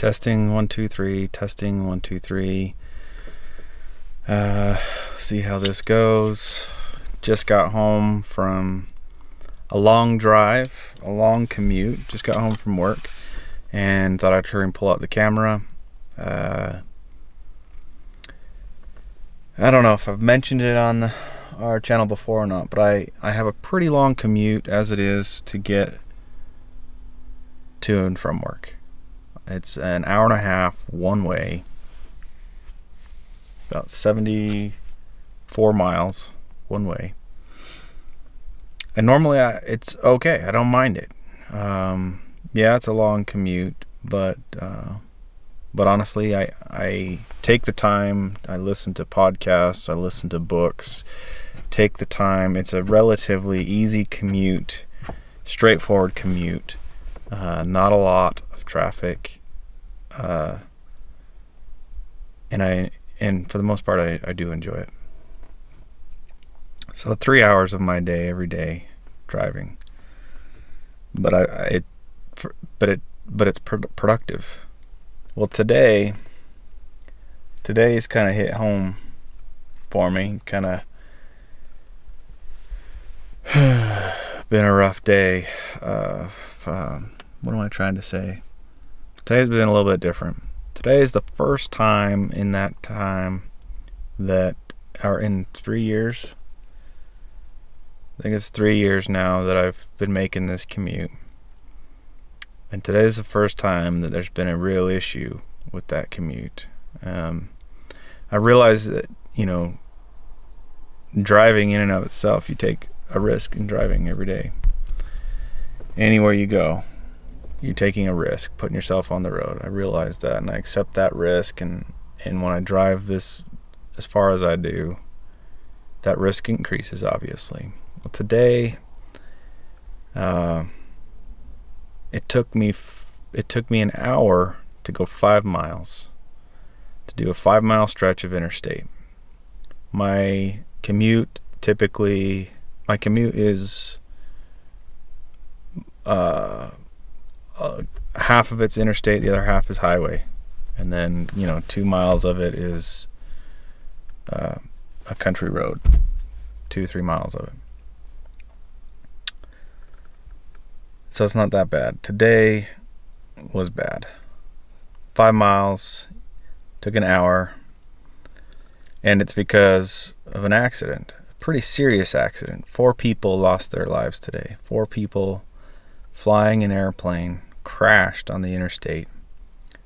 Testing 1 2 3. Testing 1 2 3. See how this goes. Just got home from a long drive, a long commute. Just got home from work and thought I'd hurry and pull out the camera. I don't know if I've mentioned it on our channel before or not, but I have a pretty long commute as it is to get to and from work. It's an hour and a half one way, about 74 miles one way. And normally it's okay. I don't mind it. Yeah, it's a long commute, but honestly, I take the time. I listen to podcasts. I listen to books. Take the time. It's a relatively easy commute, straightforward commute. Not a lot of traffic, and for the most part, I do enjoy it. So 3 hours of my day every day driving, but it's productive. Well, today's kind of hit home for me. Kind of been a rough day. What am I trying to say? Today's been a little bit different. Today is the first time in that time that, or in 3 years, I think it's 3 years now that I've been making this commute. And today is the first time that there's been a real issue with that commute. I realize that, driving in and of itself, you take a risk in driving every day. Anywhere you go, you're taking a risk, putting yourself on the road. I realize that, and I accept that risk. And when I drive this as far as I do, that risk increases, obviously. Well, today, it took me an hour to go 5 miles, to do a 5-mile stretch of interstate. My commute is half of it's interstate, the other half is highway, and then 2 miles of it is a country road, 2-3 miles of it. So it's not that bad. Today was bad. 5 miles took an hour, and it's because of an accident, a pretty serious accident. 4 people lost their lives today. 4 people flying an airplane crashed on the interstate,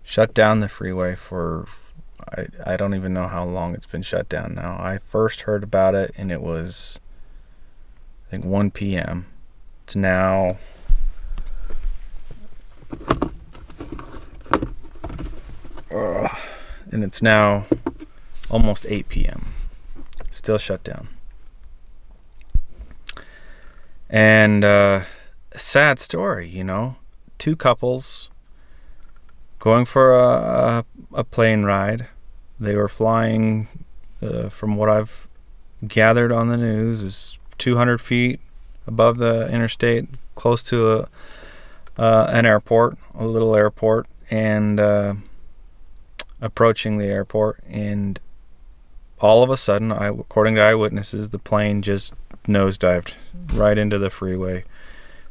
shut down the freeway for, I don't even know how long it's been shut down now. I first heard about it, and it was, I think, 1 p.m. It's now and it's now almost 8 p.m. Still shut down. And a sad story, 2 couples going for a plane ride. They were flying, from what I've gathered on the news, is 200 feet above the interstate, close to an airport, a little airport, and approaching the airport, and all of a sudden, according to eyewitnesses, the plane just nosedived right into the freeway,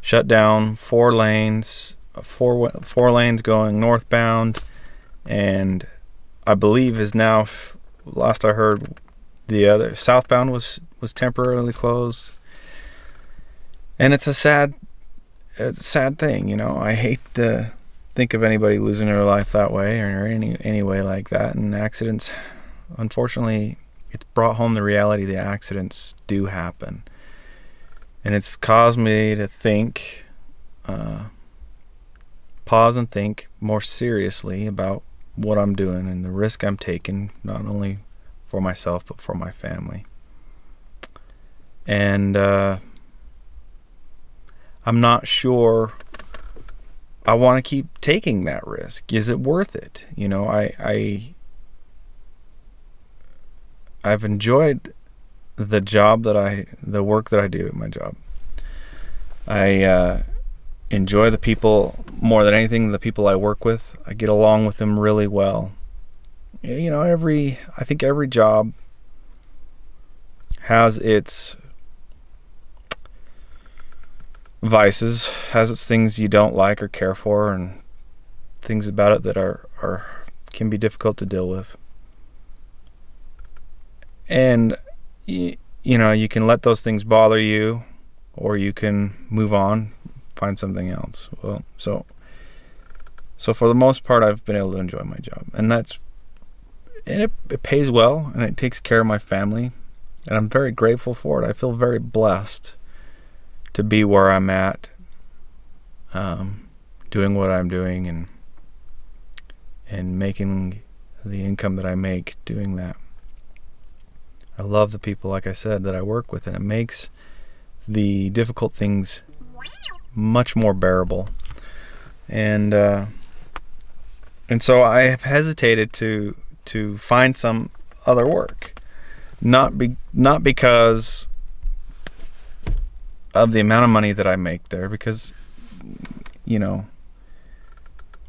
shut down 4 lanes, four lanes going northbound, and I believe is now, last I heard, the other southbound was temporarily closed. And it's a sad thing, I hate to think of anybody losing their life that way, or any way like that. And accidents, unfortunately, it's brought home the reality that accidents do happen, and it's caused me to think, pause and think more seriously about what I'm doing and the risk I'm taking, not only for myself but for my family. And I'm not sure I want to keep taking that risk. Is it worth it? I've enjoyed the work that I do at my job. enjoy the people more than anything, the people I work with. I get along with them really well. You know, I think every job has its vices, has its things you don't like or care for, and things about it that can be difficult to deal with. And you know, you can let those things bother you, or you can move on, find something else. Well, so for the most part, I've been able to enjoy my job, and it pays well, and it takes care of my family, and I'm very grateful for it. I feel very blessed to be where I'm at, doing what I'm doing, and making the income that I make doing that. I love the people, like I said, that I work with, and it makes the difficult things much more bearable. And so I have hesitated to find some other work, not because of the amount of money that I make there, because you know,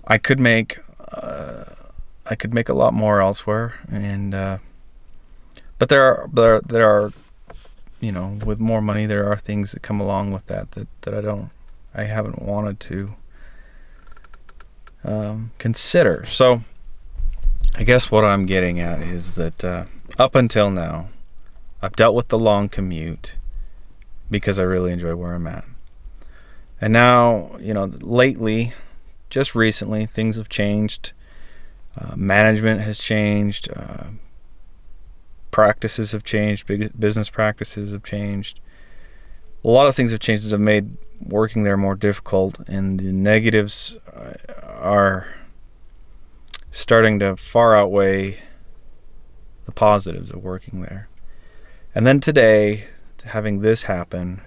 I could make a lot more elsewhere, and but there are you know, with more money, there are things that come along with that I haven't wanted to consider. So I guess what I'm getting at is that up until now, I've dealt with the long commute because I really enjoy where I'm at. And now, you know, lately, just recently, things have changed. Management has changed. Practices have changed. Business practices have changed. A lot of things have changed that have made working there more difficult, and the negatives are starting to far outweigh the positives of working there. And then today, having this happen,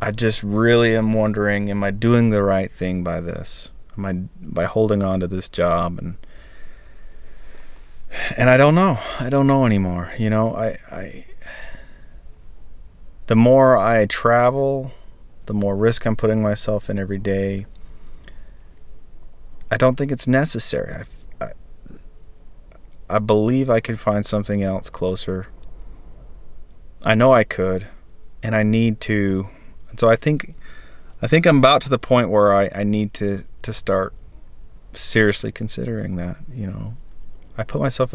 I just really am wondering, am I doing the right thing by this? By holding on to this job? And I don't know. I don't know anymore. You know, the more I travel, the more risk I'm putting myself in every day. I don't think it's necessary. I believe I could find something else closer. I know I could, and I need to. And so I think I'm about to the point where I need to start seriously considering that. You know, I put myself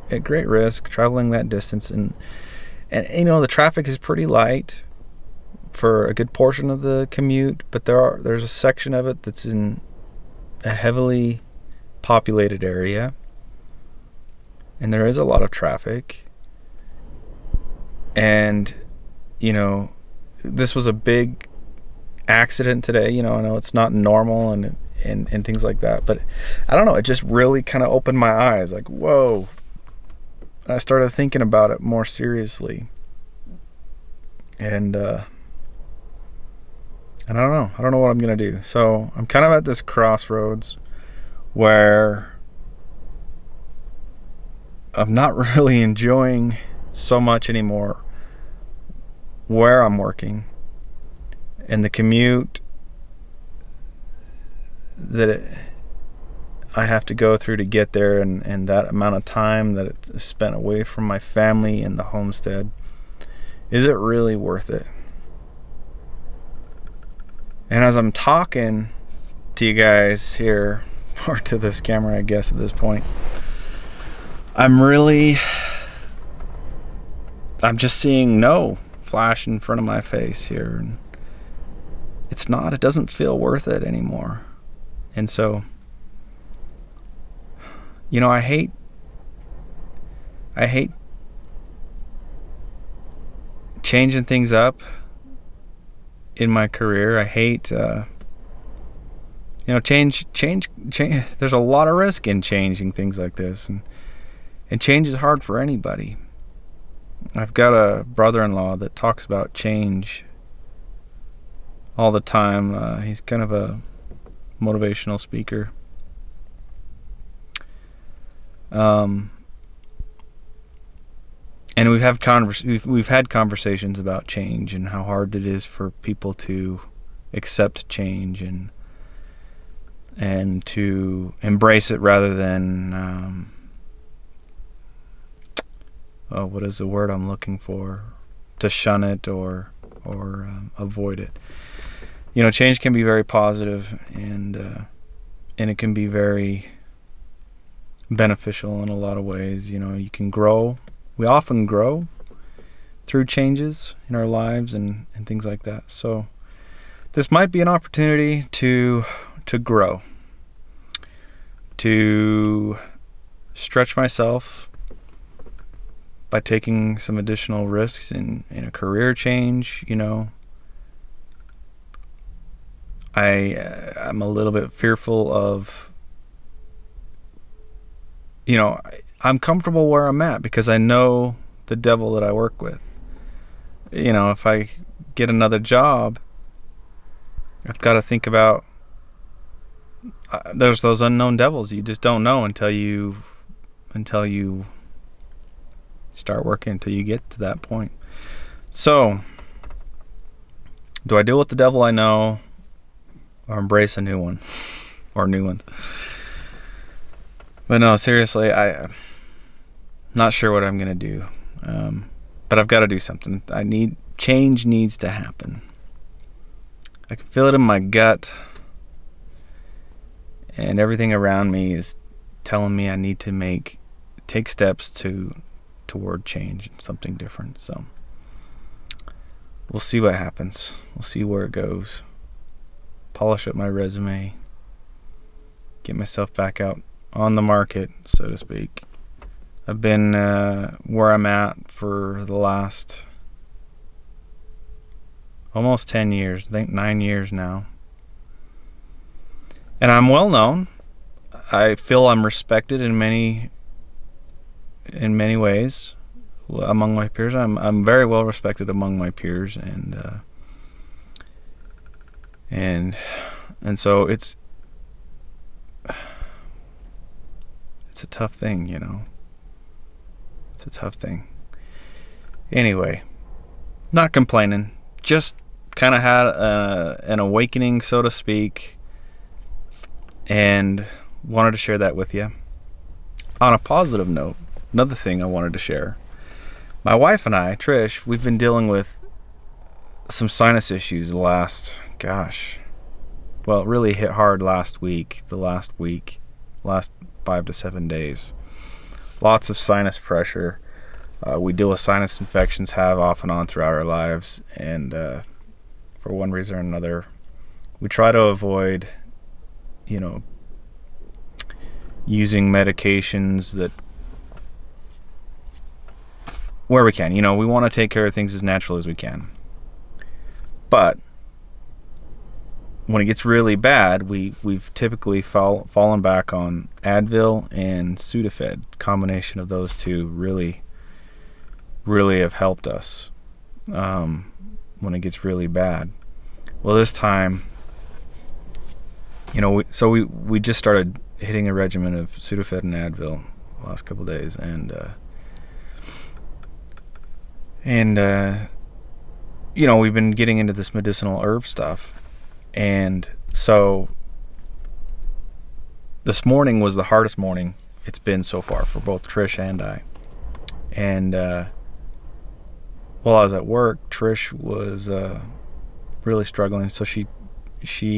at great risk traveling that distance, and you know, the traffic is pretty light for a good portion of the commute, but there's a section of it that's in a heavily populated area, and there is a lot of traffic. And you know, this was a big accident today. You know, I know it's not normal and things like that, but I don't know, it just really kind of opened my eyes, like, whoa. I started thinking about it more seriously, and I don't know what I'm gonna do. So I'm kind of at this crossroads where I'm not really enjoying so much anymore where I'm working, and the commute that I have to go through to get there, and that amount of time that it's spent away from my family and the homestead. Is it really worth it? And as I'm talking to you guys here, or to this camera, I guess at this point, I'm just seeing no flash in front of my face here, and it doesn't feel worth it anymore. And so, you know, I hate changing things up in my career. I hate you know, change. There's a lot of risk in changing things like this, and change is hard for anybody. I've got a brother-in-law that talks about change all the time. He's kind of a motivational speaker. And we've had conversations about change and how hard it is for people to accept change and to embrace it rather than what is the word I'm looking for? To shun it or avoid it. You know, change can be very positive, and it can be very beneficial in a lot of ways. You know, you can grow. We often grow through changes in our lives and things like that. So this might be an opportunity to grow, to stretch myself by taking some additional risks in a career change. You know, I'm a little bit fearful of, you know, I'm comfortable where I'm at because I know the devil that I work with. You know, if I get another job, I've got to think about, there's those unknown devils you just don't know until you start working, until you get to that point. So, do I deal with the devil I know, or embrace a new one, or new ones? But no, seriously, I'm not sure what I'm gonna do, but I've got to do something. Change needs to happen. I can feel it in my gut, and everything around me is telling me I need to take steps toward change and something different. So we'll see what happens. We'll see where it goes. Polish up my resume, get myself back out on the market, so to speak. I've been where I'm at for the last almost 10 years, I think 9 years now. And I'm well known. I feel I'm respected in many ways among my peers. I'm very well respected among my peers, and so it's a tough thing, you know. It's a tough thing. Anyway, not complaining. Just kind of had an awakening, so to speak, and wanted to share that with you. On a positive note, another thing I wanted to share. My wife and I, Trish, we've been dealing with some sinus issues the last, well, it really hit hard last 5 to 7 days. Lots of sinus pressure. We deal with sinus infections, have off and on throughout our lives, and for one reason or another, we try to avoid, you know, using medications that, where we can. You know, we want to take care of things as natural as we can. But when it gets really bad, we've typically fallen back on Advil and Sudafed. Combination of those two really have helped us when it gets really bad. Well, this time, you know, we just started hitting a regimen of Sudafed and Advil the last couple of days, and you know, we've been getting into this medicinal herb stuff. And so this morning was the hardest morning it's been so far for both Trish and I. And while I was at work, Trish was really struggling. So she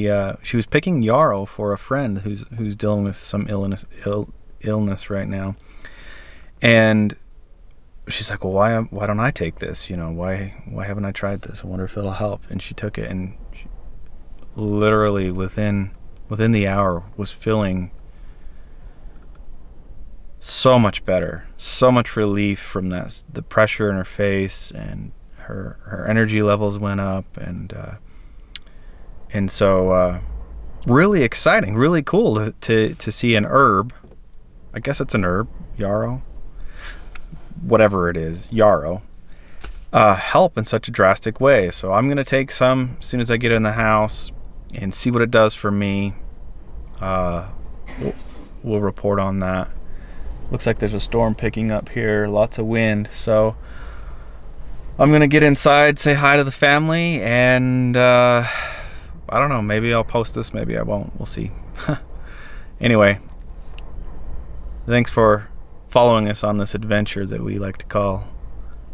was picking yarrow for a friend who's dealing with some illness right now. And she's like, well, why don't I take this? You know, why haven't I tried this? I wonder if it'll help. And she took it, and literally within the hour was feeling so much better, so much relief from the pressure in her face, and her energy levels went up, and so really exciting, really cool to see an herb, I guess it's an herb, yarrow, whatever it is, yarrow, help in such a drastic way. So I'm gonna take some as soon as I get in the house and see what it does for me. We'll report on that. Looks like there's a storm picking up here, lots of wind, so I'm gonna get inside, say hi to the family, and I I don't know, maybe I'll post this, maybe I won't. We'll see. Anyway, thanks for following us on this adventure that we like to call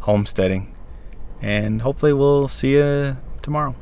homesteading. And hopefully we'll see you tomorrow.